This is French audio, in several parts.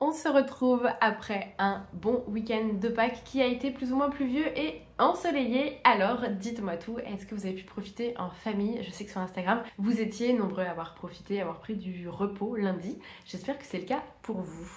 On se retrouve après un bon week-end de Pâques qui a été plus ou moins pluvieux et ensoleillé. Alors dites-moi tout, est-ce que vous avez pu profiter en famille? Je sais que sur Instagram, vous étiez nombreux à avoir profité, à avoir pris du repos lundi. J'espère que c'est le cas pour vous.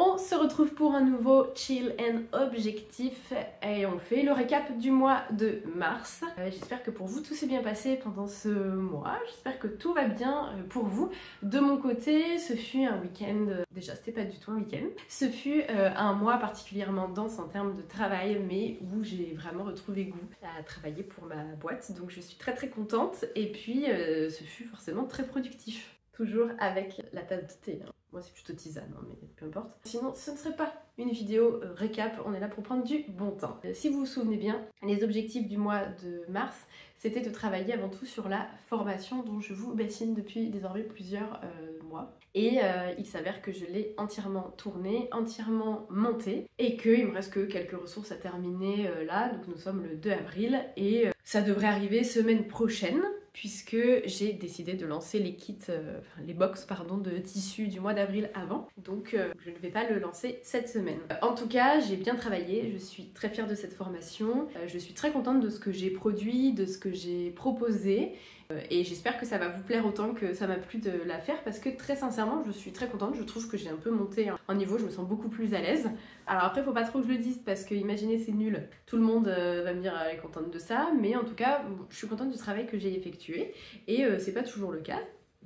On se retrouve pour un nouveau Chill and Objectif et on fait le récap du mois de mars. J'espère que pour vous tout s'est bien passé pendant ce mois, j'espère que tout va bien pour vous. De mon côté, ce fut un week-end, déjà c'était pas du tout un week-end, ce fut un mois particulièrement dense en termes de travail mais où j'ai vraiment retrouvé goût à travailler pour ma boîte, donc je suis très contente et puis ce fut forcément très productif. Toujours avec la tasse de thé. Moi c'est plutôt tisane, hein, mais peu importe. Sinon ce ne serait pas une vidéo récap, on est là pour prendre du bon temps. Si vous vous souvenez bien, les objectifs du mois de mars, c'était de travailler avant tout sur la formation dont je vous bassine depuis désormais plusieurs mois. Et il s'avère que je l'ai entièrement tournée, entièrement montée, et qu'il me reste que quelques ressources à terminer là, donc nous sommes le 2 avril, et ça devrait arriver semaine prochaine, puisque j'ai décidé de lancer les kits, les box pardon, de tissus du mois d'avril avant, donc je ne vais pas le lancer cette semaine. En tout cas, j'ai bien travaillé, je suis très fière de cette formation, je suis très contente de ce que j'ai produit, de ce que j'ai proposé, et j'espère que ça va vous plaire autant que ça m'a plu de la faire, parce que très sincèrement, je suis très contente, je trouve que j'ai un peu monté en niveau, je me sens beaucoup plus à l'aise. Alors après, faut pas trop que je le dise, parce que imaginez c'est nul, tout le monde va me dire elle est contente de ça, mais en tout cas, je suis contente du travail que j'ai effectué, et c'est pas toujours le cas.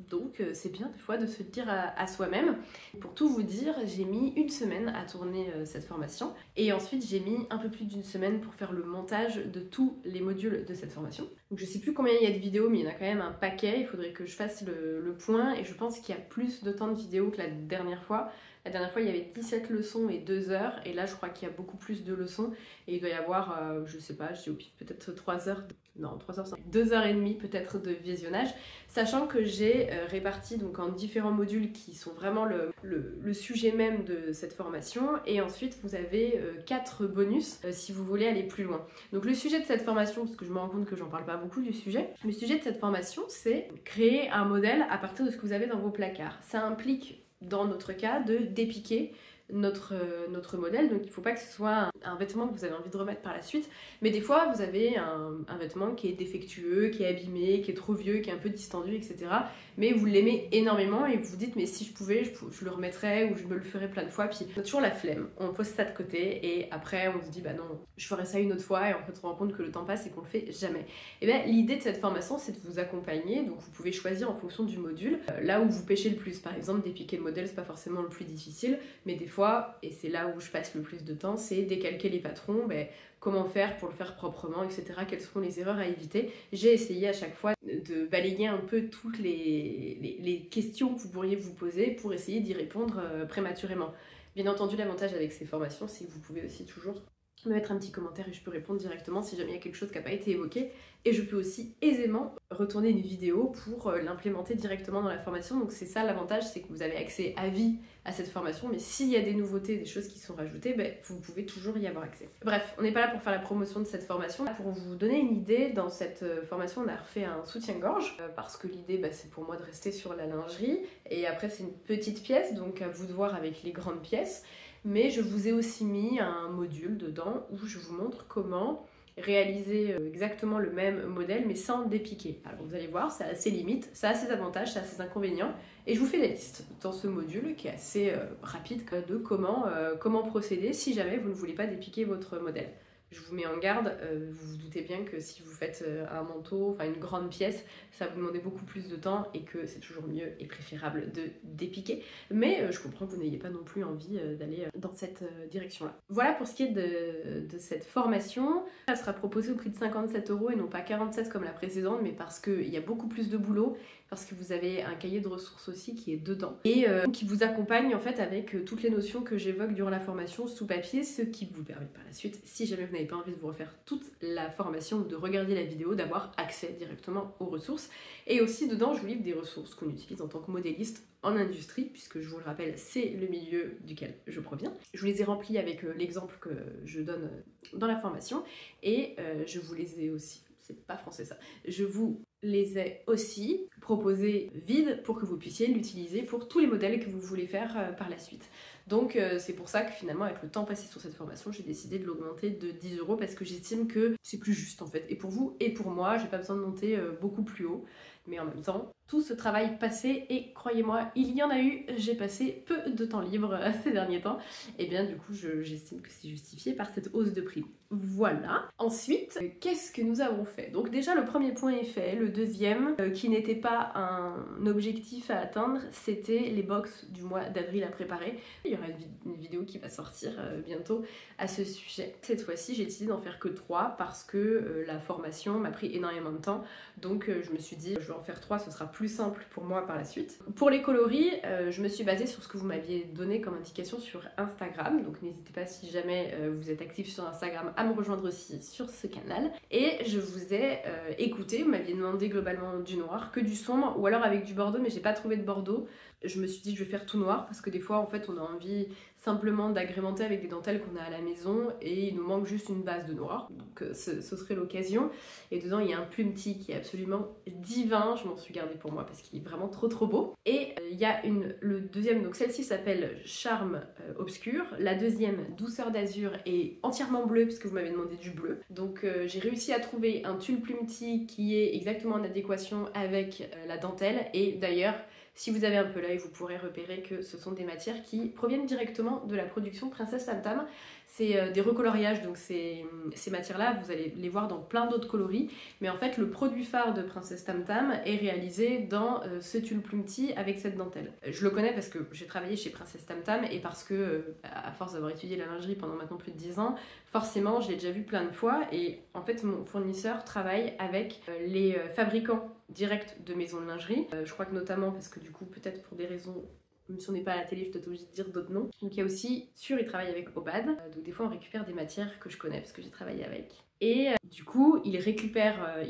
Donc c'est bien des fois de se le dire à soi-même. Pour tout vous dire, j'ai mis une semaine à tourner cette formation et ensuite j'ai mis un peu plus d'une semaine pour faire le montage de tous les modules de cette formation. Donc je sais plus combien il y a de vidéos, mais il y en a quand même un paquet, il faudrait que je fasse le point et je pense qu'il y a plus de temps de vidéos que la dernière fois. La dernière fois il y avait 17 leçons et 2 heures et là je crois qu'il y a beaucoup plus de leçons et il doit y avoir, je sais pas, je dis au pif, peut-être 3 heures, non 3 heures, 2 heures et demie peut-être de visionnage, sachant que j'ai réparti donc en différents modules qui sont vraiment le sujet même de cette formation et ensuite vous avez 4 bonus si vous voulez aller plus loin. Donc le sujet de cette formation, parce que je me rends compte que j'en parle pas beaucoup du sujet, le sujet de cette formation c'est créer un modèle à partir de ce que vous avez dans vos placards. Ça implique dans notre cas de dépiquer notre modèle, donc il ne faut pas que ce soit un vêtement que vous avez envie de remettre par la suite, mais des fois vous avez un vêtement qui est défectueux, qui est abîmé, qui est trop vieux, qui est un peu distendu, etc. Mais vous l'aimez énormément et vous vous dites mais si je pouvais, je le remettrais ou je me le ferais plein de fois, puis on a toujours la flemme, on pose ça de côté et après on se dit bah non, je ferai ça une autre fois et en fait on se rend compte que le temps passe et qu'on le fait jamais. Et bien l'idée de cette formation c'est de vous accompagner, donc vous pouvez choisir en fonction du module, là où vous pêchez le plus. Par exemple dépiquer le modèle c'est pas forcément le plus difficile, mais des fois, et c'est là où je passe le plus de temps, c'est décalquer les patrons, comment faire pour le faire proprement, etc. Quelles seront les erreurs à éviter. J'ai essayé à chaque fois de balayer un peu toutes les questions que vous pourriez vous poser pour essayer d'y répondre prématurément. Bien entendu, l'avantage avec ces formations, c'est que vous pouvez aussi toujours me mettre un petit commentaire et je peux répondre directement si jamais il y a quelque chose qui n'a pas été évoqué. Et je peux aussi aisément retourner une vidéo pour l'implémenter directement dans la formation. Donc c'est ça l'avantage, c'est que vous avez accès à vie à cette formation, mais s'il y a des nouveautés, des choses qui sont rajoutées, vous pouvez toujours y avoir accès. Bref, on n'est pas là pour faire la promotion de cette formation. Pour vous donner une idée, dans cette formation, on a refait un soutien-gorge, parce que l'idée, c'est pour moi de rester sur la lingerie. Et après, c'est une petite pièce, donc à vous de voir avec les grandes pièces. Mais je vous ai aussi mis un module dedans où je vous montre comment réaliser exactement le même modèle mais sans dépiquer. Alors vous allez voir, c'est assez limite, ça a ses avantages, ça a ses inconvénients et je vous fais la liste dans ce module qui est assez rapide de comment procéder si jamais vous ne voulez pas dépiquer votre modèle. Je vous mets en garde, vous vous doutez bien que si vous faites un manteau, enfin une grande pièce, ça va vous demander beaucoup plus de temps et que c'est toujours mieux et préférable de dépiquer. Mais je comprends que vous n'ayez pas non plus envie d'aller dans cette direction-là. Voilà pour ce qui est de cette formation. Elle sera proposée au prix de 57 € et non pas 47 comme la précédente, mais parce qu'il y a beaucoup plus de boulot, parce que vous avez un cahier de ressources aussi qui est dedans et qui vous accompagne en fait avec toutes les notions que j'évoque durant la formation sous papier, ce qui vous permet par la suite, si jamais vous n'avez pas envie de vous refaire toute la formation ou de regarder la vidéo, d'avoir accès directement aux ressources. Et aussi dedans je vous livre des ressources qu'on utilise en tant que modéliste en industrie, puisque je vous le rappelle c'est le milieu duquel je proviens. Je vous les ai remplis avec l'exemple que je donne dans la formation et je vous les ai aussi c'est pas français ça, je vous les ai aussi proposés vides pour que vous puissiez l'utiliser pour tous les modèles que vous voulez faire par la suite. Donc c'est pour ça que finalement avec le temps passé sur cette formation, j'ai décidé de l'augmenter de 10 € parce que j'estime que c'est plus juste en fait, et pour vous et pour moi, j'ai pas besoin de monter beaucoup plus haut. Mais en même temps, tout ce travail passé, et croyez-moi, il y en a eu, j'ai passé peu de temps libre ces derniers temps, et bien du coup j'estime que c'est justifié par cette hausse de prix. Voilà. Ensuite, qu'est-ce que nous avons fait? Donc déjà le premier point est fait, le deuxième, qui n'était pas un objectif à atteindre, c'était les box du mois d'avril à préparer. Il y aura une vidéo qui va sortir bientôt à ce sujet. Cette fois-ci, j'ai décidé d'en faire que 3 parce que la formation m'a pris énormément de temps, donc je me suis dit je vais en faire 3, ce sera plus simple pour moi par la suite. Pour les coloris, je me suis basée sur ce que vous m'aviez donné comme indication sur Instagram, donc n'hésitez pas si jamais vous êtes actif sur Instagram à me rejoindre aussi sur ce canal. Et je vous ai écouté, vous m'aviez demandé globalement du noir, que du sombre, ou alors avec du bordeaux, mais j'ai pas trouvé de bordeaux. Je me suis dit je vais faire tout noir parce que des fois en fait on a envie simplement d'agrémenter avec des dentelles qu'on a à la maison et il nous manque juste une base de noir, donc ce serait l'occasion. Et dedans il y a un plumetis qui est absolument divin, je m'en suis gardée pour moi parce qu'il est vraiment trop beau. Et il y a le deuxième, donc celle-ci s'appelle Charme Obscur, la deuxième Douceur d'Azur est entièrement bleue parce que vous m'avez demandé du bleu. Donc j'ai réussi à trouver un tulle plumetis qui est exactement en adéquation avec la dentelle, et d'ailleurs si vous avez un peu l'œil, vous pourrez repérer que ce sont des matières qui proviennent directement de la production Princesse Tam Tam. C'est des recoloriages, donc ces matières-là, vous allez les voir dans plein d'autres coloris. Mais en fait, le produit phare de Princesse Tam Tam est réalisé dans ce tulle plumetis avec cette dentelle. Je le connais parce que j'ai travaillé chez Princesse Tam Tam et parce que, à force d'avoir étudié la lingerie pendant maintenant plus de 10 ans, forcément, je l'ai déjà vu plein de fois. Et en fait, mon fournisseur travaille avec les fabricants directs de maisons de lingerie. Je crois que notamment parce que du coup, peut-être pour des raisons, même si on n'est pas à la télé, je suis peut-être obligée de dire d'autres noms. Donc il y a aussi, il travaille avec Obad. Donc des fois, on récupère des matières que je connais parce que j'ai travaillé avec. Et du coup, il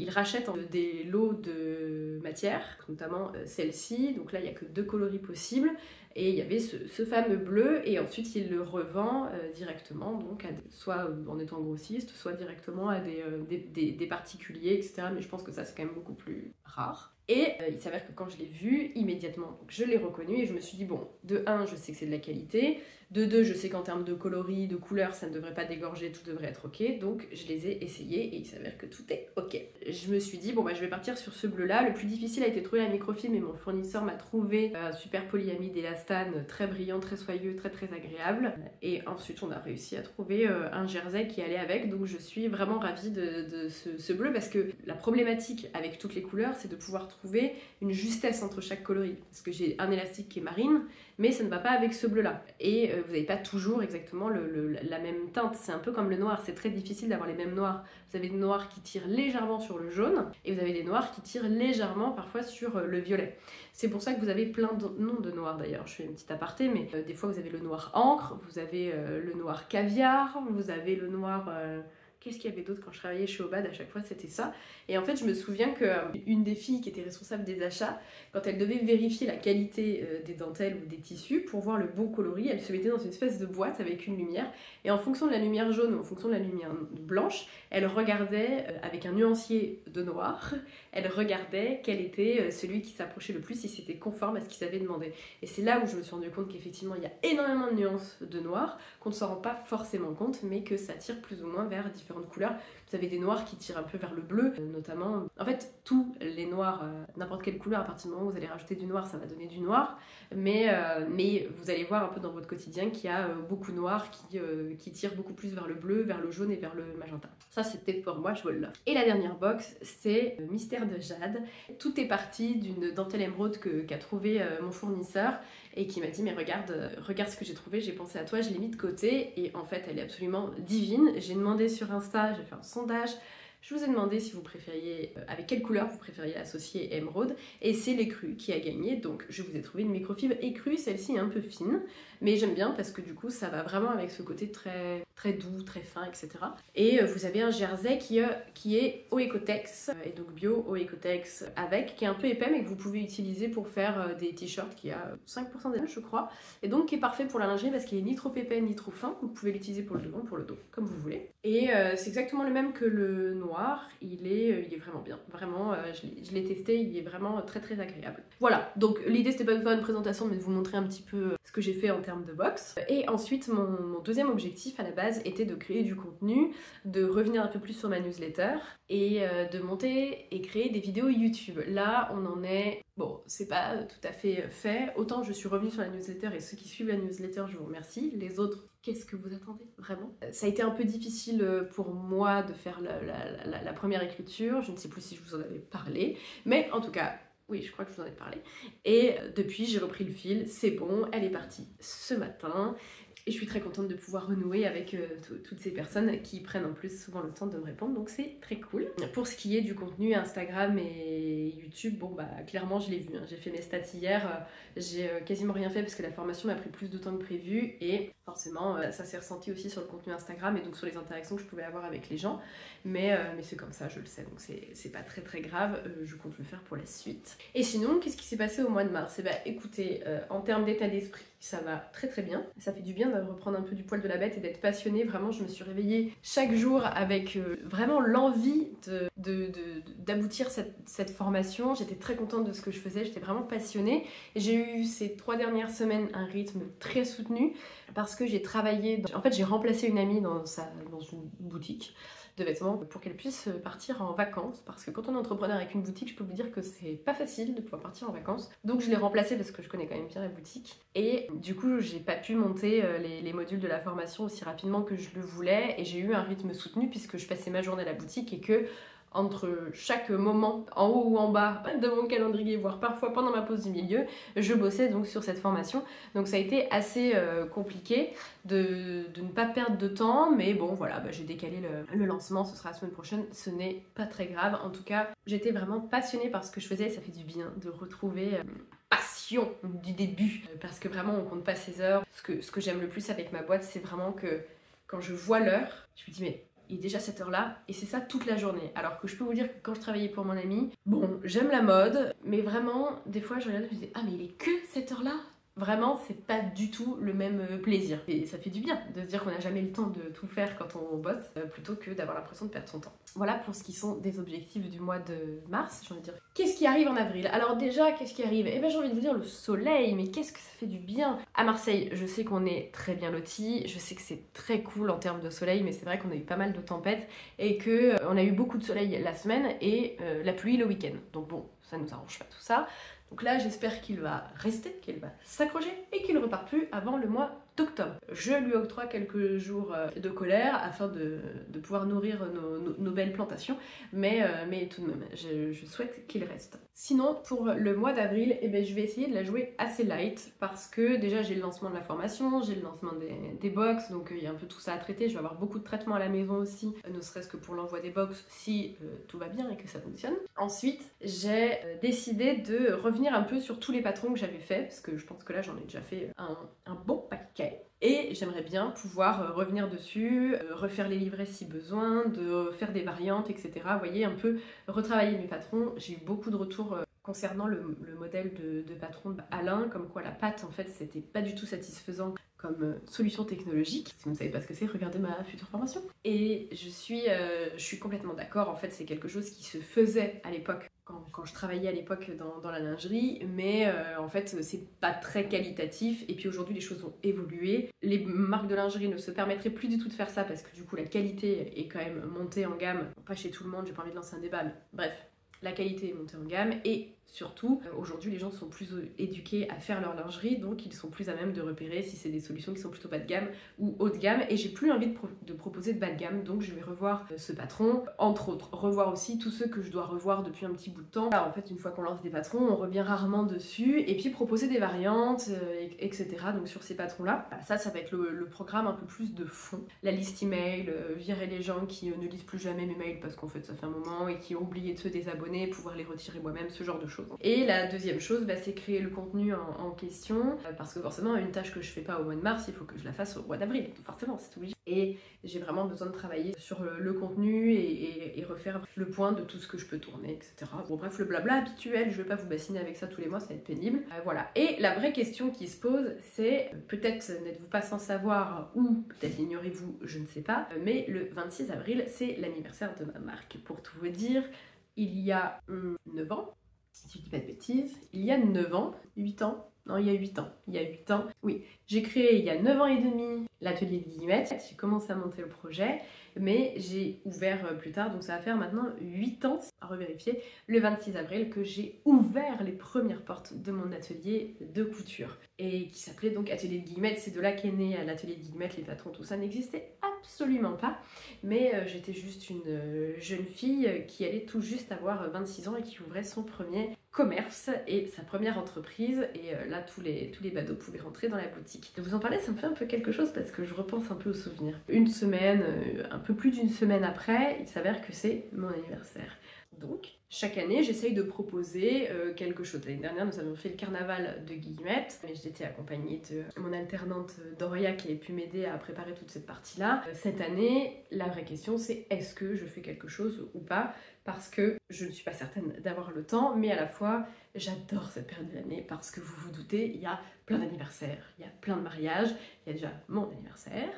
rachète des lots de matières, notamment celle-ci. Donc là, il n'y a que 2 coloris possibles. Et il y avait ce fameux bleu, et ensuite il le revend directement, donc soit en étant grossiste, soit directement à des particuliers, etc. Mais je pense que ça c'est quand même beaucoup plus rare. Et il s'avère que quand je l'ai vu, immédiatement, donc je l'ai reconnu et je me suis dit bon, de 1, je sais que c'est de la qualité, de 2, je sais qu'en termes de coloris, de couleurs, ça ne devrait pas dégorger, tout devrait être ok, donc je les ai essayés et il s'avère que tout est ok. Je me suis dit bon bah je vais partir sur ce bleu là, le plus difficile a été de trouver la microfilm et mon fournisseur m'a trouvé un super polyamide élastane très brillant, très soyeux, très agréable, et ensuite on a réussi à trouver un jersey qui allait avec, donc je suis vraiment ravie de ce bleu parce que la problématique avec toutes les couleurs c'est de pouvoir trouver une justesse entre chaque coloris, parce que j'ai un élastique qui est marine mais ça ne va pas avec ce bleu là, et vous n'avez pas toujours exactement la même teinte, c'est un peu comme le noir, c'est très difficile d'avoir les mêmes noirs. Vous avez des noirs qui tirent légèrement sur le jaune et vous avez des noirs qui tirent légèrement parfois sur le violet. C'est pour ça que vous avez plein de noms de noirs d'ailleurs, je fais une petite aparté, mais des fois vous avez le noir encre, vous avez le noir caviar, vous avez le noir... Qu'est-ce qu'il y avait d'autre quand je travaillais chez Obad? À chaque fois c'était ça. Et en fait je me souviens qu'une des filles qui était responsable des achats, quand elle devait vérifier la qualité des dentelles ou des tissus pour voir le bon coloris, elle se mettait dans une espèce de boîte avec une lumière, et en fonction de la lumière jaune ou en fonction de la lumière blanche, elle regardait avec un nuancier de noir, elle regardait quel était celui qui s'approchait le plus, si c'était conforme à ce qu'ils avaient demandé. Et c'est là où je me suis rendu compte qu'effectivement il y a énormément de nuances de noir, qu'on ne s'en rend pas forcément compte, mais que ça tire plus ou moins vers différentes couleurs. Vous avez des noirs qui tirent un peu vers le bleu, notamment. En fait, tous les noirs, n'importe quelle couleur, à partir du moment où vous allez rajouter du noir, ça va donner du noir. Mais vous allez voir un peu dans votre quotidien qu'il y a beaucoup de noirs qui tirent beaucoup plus vers le bleu, vers le jaune et vers le magenta. Ça, c'était pour moi, je vous l'offre. Et la dernière box, c'est Mystère de Jade. Tout est parti d'une dentelle émeraude qu'a trouvé mon fournisseur et qui m'a dit mais regarde ce que j'ai trouvé, j'ai pensé à toi, je l'ai mis de côté, et en fait elle est absolument divine. J'ai demandé sur Insta, j'ai fait un sondage, je vous ai demandé si vous préfériez, avec quelle couleur vous préfériez associer émeraude, et c'est l'écru qui a gagné, donc je vous ai trouvé une microfibre écrue, celle-ci est un peu fine, mais j'aime bien parce que du coup ça va vraiment avec ce côté très très doux, très fin, etc. Et vous avez un jersey qui est au Ecotex, et donc bio au Ecotex avec, qui est un peu épais mais que vous pouvez utiliser pour faire des t-shirts qui a 5% d'élastane je crois, et donc qui est parfait pour la lingerie parce qu'il est ni trop épais ni trop fin. Vous pouvez l'utiliser pour le devant, pour le dos, comme vous voulez. Et c'est exactement le même que le noir, il est vraiment bien, vraiment, je l'ai testé, il est vraiment très très agréable. Voilà, donc l'idée c'était pas de faire une présentation mais de vous montrer un petit peu ce que j'ai fait en termes de box. Et ensuite mon deuxième objectif à la base était de créer du contenu, de revenir un peu plus sur ma newsletter et de monter et créer des vidéos YouTube. Là on en est, bon c'est pas tout à fait fait, autant je suis revenue sur la newsletter et ceux qui suivent la newsletter je vous remercie, les autres qu'est-ce que vous attendez vraiment? Ça a été un peu difficile pour moi de faire la première écriture, je ne sais plus si je vous en avais parlé, mais en tout cas oui, je crois que je vous en ai parlé. Et depuis, j'ai repris le fil, c'est bon, elle est partie ce matin. Et je suis très contente de pouvoir renouer avec toutes ces personnes qui prennent en plus souvent le temps de me répondre, donc c'est très cool. Pour ce qui est du contenu Instagram et YouTube, bon bah clairement je l'ai vu, hein. J'ai fait mes stats hier, j'ai quasiment rien fait parce que la formation m'a pris plus de temps que prévu et forcément ça s'est ressenti aussi sur le contenu Instagram et donc sur les interactions que je pouvais avoir avec les gens. Mais c'est comme ça, je le sais, donc c'est pas très très grave, je compte le faire pour la suite. Et sinon, qu'est-ce qui s'est passé au mois de mars? Eh bah écoutez, en termes d'état d'esprit, ça va très très bien. Ça fait du bien de reprendre un peu du poil de la bête et d'être passionnée. Vraiment, je me suis réveillée chaque jour avec vraiment l'envie d'aboutir cette formation. J'étais très contente de ce que je faisais, j'étais vraiment passionnée. J'ai eu ces 3 dernières semaines un rythme très soutenu parce que j'ai travaillé... En fait, j'ai remplacé une amie dans une boutique de vêtements pour qu'elle puisse partir en vacances, parce que quand on est entrepreneur avec une boutique, je peux vous dire que c'est pas facile de pouvoir partir en vacances. Donc je l'ai remplacée parce que je connais quand même bien la boutique et du coup j'ai pas pu monter les modules de la formation aussi rapidement que je le voulais et j'ai eu un rythme soutenu puisque je passais ma journée à la boutique et que entre chaque moment, en haut ou en bas de mon calendrier, voire parfois pendant ma pause du milieu, je bossais donc sur cette formation. Donc ça a été assez compliqué de ne pas perdre de temps, mais bon voilà, bah, j'ai décalé le lancement, ce sera la semaine prochaine, ce n'est pas très grave. En tout cas, j'étais vraiment passionnée par ce que je faisais et ça fait du bien de retrouver passion du début, parce que vraiment on compte pas ses heures. Ce que j'aime le plus avec ma boîte, c'est vraiment que quand je vois l'heure, je me dis mais il est déjà cette heure-là, et c'est ça toute la journée. Alors que je peux vous dire que quand je travaillais pour mon ami, bon, j'aime la mode, mais vraiment, des fois je regardais et je me disais, ah mais il est que cette heure-là? Vraiment, c'est pas du tout le même plaisir. Et ça fait du bien de se dire qu'on n'a jamais le temps de tout faire quand on bosse, plutôt que d'avoir l'impression de perdre son temps. Voilà pour ce qui sont des objectifs du mois de mars, j'ai envie de dire. Qu'est-ce qui arrive en avril? Alors déjà, qu'est-ce qui arrive? Eh ben j'ai envie de vous dire le soleil, mais qu'est-ce que ça fait du bien! À Marseille, je sais qu'on est très bien lotis, je sais que c'est très cool en termes de soleil, mais c'est vrai qu'on a eu pas mal de tempêtes et que on a eu beaucoup de soleil la semaine et la pluie le week-end. Donc bon, ça nous arrange pas tout ça. Donc là, j'espère qu'il va rester, qu'il va s'accrocher et qu'il ne repart plus avant le mois d'octobre. Je lui octroie quelques jours de colère afin de pouvoir nourrir nos belles plantations, mais tout de même, je souhaite qu'il reste. Sinon, pour le mois d'avril, eh ben, je vais essayer de la jouer assez light parce que déjà j'ai le lancement de la formation, j'ai le lancement des box, donc il y a un peu tout ça à traiter. Je vais avoir beaucoup de traitements à la maison aussi, ne serait-ce que pour l'envoi des box si tout va bien et que ça fonctionne. Ensuite, j'ai décidé de revenir un peu sur tous les patrons que j'avais fait, parce que je pense que là j'en ai déjà fait un bon paquet. Et j'aimerais bien pouvoir revenir dessus, refaire les livrets si besoin, de faire des variantes, etc. Vous voyez, un peu retravailler mes patrons. J'ai eu beaucoup de retours concernant le modèle de patron Alain, comme quoi la pâte, en fait, c'était pas du tout satisfaisant comme solution technologique. Si vous ne savez pas ce que c'est, regardez ma future formation. Et je suis complètement d'accord, en fait, c'est quelque chose qui se faisait à l'époque. Quand je travaillais à l'époque dans la lingerie, mais en fait c'est pas très qualitatif et puis aujourd'hui les choses ont évolué. Les marques de lingerie ne se permettraient plus du tout de faire ça parce que du coup la qualité est quand même montée en gamme, pas chez tout le monde, j'ai pas envie de lancer un débat, mais bref, la qualité est montée en gamme et surtout aujourd'hui les gens sont plus éduqués à faire leur lingerie, donc ils sont plus à même de repérer si c'est des solutions qui sont plutôt bas de gamme ou haut de gamme, et j'ai plus envie de proposer de bas de gamme, donc je vais revoir ce patron, entre autres, revoir aussi tous ceux que je dois revoir depuis un petit bout de temps. Alors, en fait une fois qu'on lance des patrons, on revient rarement dessus, et puis proposer des variantes, etc. Donc sur ces patrons là, ça va être le programme un peu plus de fond, la liste email, virer les gens qui ne lisent plus jamais mes mails parce qu'en fait ça fait un moment et qui ont oublié de se désabonner, pouvoir les retirer moi-même, ce genre de choses. chose. Et la deuxième chose, c'est créer le contenu en question, parce que forcément une tâche que je fais pas au mois de mars, il faut que je la fasse au mois d'avril, forcément c'est obligé. Et j'ai vraiment besoin de travailler sur le contenu et refaire le point de tout ce que je peux tourner, etc. Bon bref, le blabla habituel, je vais pas vous bassiner avec ça tous les mois, ça va être pénible. Voilà. Et la vraie question qui se pose, c'est, peut-être n'êtes-vous pas sans savoir, ou peut-être l'ignorez-vous, je ne sais pas, mais le 26 avril, c'est l'anniversaire de ma marque. Pour tout vous dire, il y a 9 ans, si je dis pas de bêtises, il y a 9 ans, 8 ans, non, il y a 8 ans. Il y a 8 ans, oui. J'ai créé il y a 9 ans et demi l'atelier de Guillemette. J'ai commencé à monter le projet, mais j'ai ouvert plus tard, donc ça va faire maintenant 8 ans, à revérifier, le 26 avril, que j'ai ouvert les premières portes de mon atelier de couture. Et qui s'appelait donc Atelier de Guillemette. C'est de là qu'est né l'atelier de Guillemette, les patrons, tout ça n'existait absolument pas. Mais j'étais juste une jeune fille qui allait tout juste avoir 26 ans et qui ouvrait son premier commerce et sa première entreprise. Et là, tous les badauds pouvaient rentrer dans la boutique. De vous en parler, ça me fait un peu quelque chose parce que je repense un peu aux souvenirs. Une semaine, un peu plus d'une semaine après, il s'avère que c'est mon anniversaire. Donc, chaque année, j'essaye de proposer quelque chose. L'année dernière, nous avons fait le carnaval de Guillemette, mais j'étais accompagnée de mon alternante Doria qui avait pu m'aider à préparer toute cette partie-là. Cette année, la vraie question, c'est est-ce que je fais quelque chose ou pas? Parce que je ne suis pas certaine d'avoir le temps, mais à la fois, j'adore cette période de l'année parce que vous vous doutez, il y a plein d'anniversaires, il y a plein de mariages, il y a déjà mon anniversaire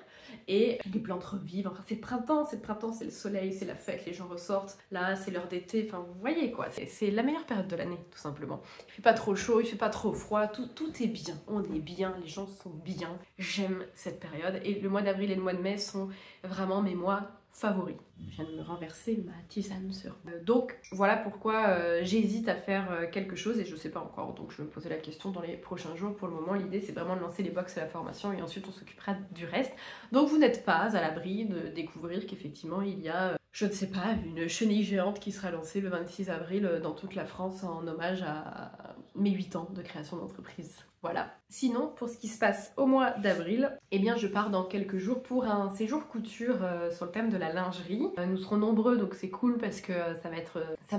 et les plantes revivent. Enfin, c'est le printemps, c'est le soleil, c'est la fête, les gens ressortent. Là, c'est l'heure d'été, enfin, vous voyez quoi, c'est la meilleure période de l'année, tout simplement. Il fait pas trop chaud, il fait pas trop froid, tout est bien. On est bien, les gens sont bien. J'aime cette période et le mois d'avril et le mois de mai sont vraiment mes mois favoris. Je viens de me renverser ma tisane sur. Donc voilà pourquoi j'hésite à faire quelque chose et je sais pas encore, donc je vais me poser la question dans les prochains jours. Pour le moment, l'idée c'est vraiment de lancer les box et la formation et ensuite on s'occupera du reste. Donc vous n'êtes pas à l'abri de découvrir qu'effectivement il y a, je ne sais pas, une chenille géante qui sera lancée le 26 avril dans toute la France en hommage à mes 8 ans de création d'entreprise. Voilà. Sinon, pour ce qui se passe au mois d'avril, eh bien je pars dans quelques jours pour un séjour couture sur le thème de la lingerie. Nous serons nombreux, donc c'est cool parce que ça va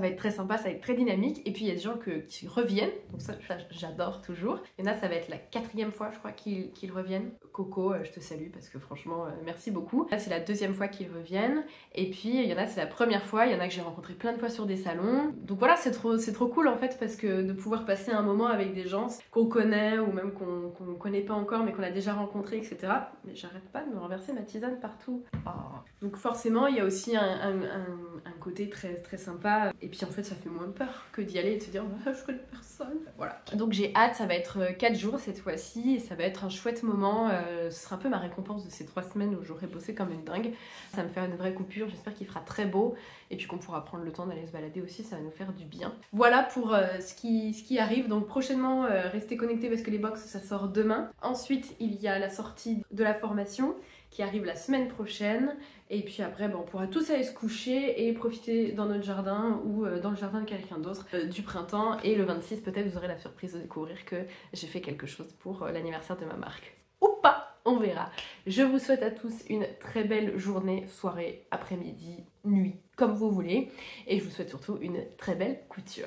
être très sympa, ça va être très dynamique. Et puis il y a des gens qui reviennent, donc ça j'adore toujours. Il y en a, ça va être la 4e fois, je crois, qu'ils reviennent. Coco, je te salue parce que franchement, merci beaucoup. Là, c'est la 2e fois qu'ils reviennent. Et puis il y en a, c'est la première fois. Il y en a que j'ai rencontré plein de fois sur des salons. Donc voilà, c'est trop cool en fait parce que de pouvoir passer un moment avec des gens qu'on connaît ou même qu'on connaît pas encore mais qu'on a déjà rencontré, etc. Mais j'arrête pas de me renverser ma tisane partout. Oh. Donc forcément il y a aussi un côté très sympa et puis en fait ça fait moins peur que d'y aller et de se dire oh, je connais personne. Voilà. Donc j'ai hâte, ça va être 4 jours cette fois-ci et ça va être un chouette moment. Ce sera un peu ma récompense de ces 3 semaines où j'aurai bossé comme une dingue. Ça va me faire une vraie coupure, j'espère qu'il fera très beau et puis qu'on pourra prendre le temps d'aller se balader aussi, ça va nous faire du bien. Voilà pour ce qui arrive. Donc prochainement restez connectés parce que les box ça sort demain. Ensuite il y a la sortie de la formation qui arrive la semaine prochaine et puis après on pourra tous aller se coucher et profiter dans notre jardin ou dans le jardin de quelqu'un d'autre du printemps et le 26 peut-être vous aurez la surprise de découvrir que j'ai fait quelque chose pour l'anniversaire de ma marque. Ou pas, on verra. Je vous souhaite à tous une très belle journée, soirée, après-midi, nuit, comme vous voulez et je vous souhaite surtout une très belle couture.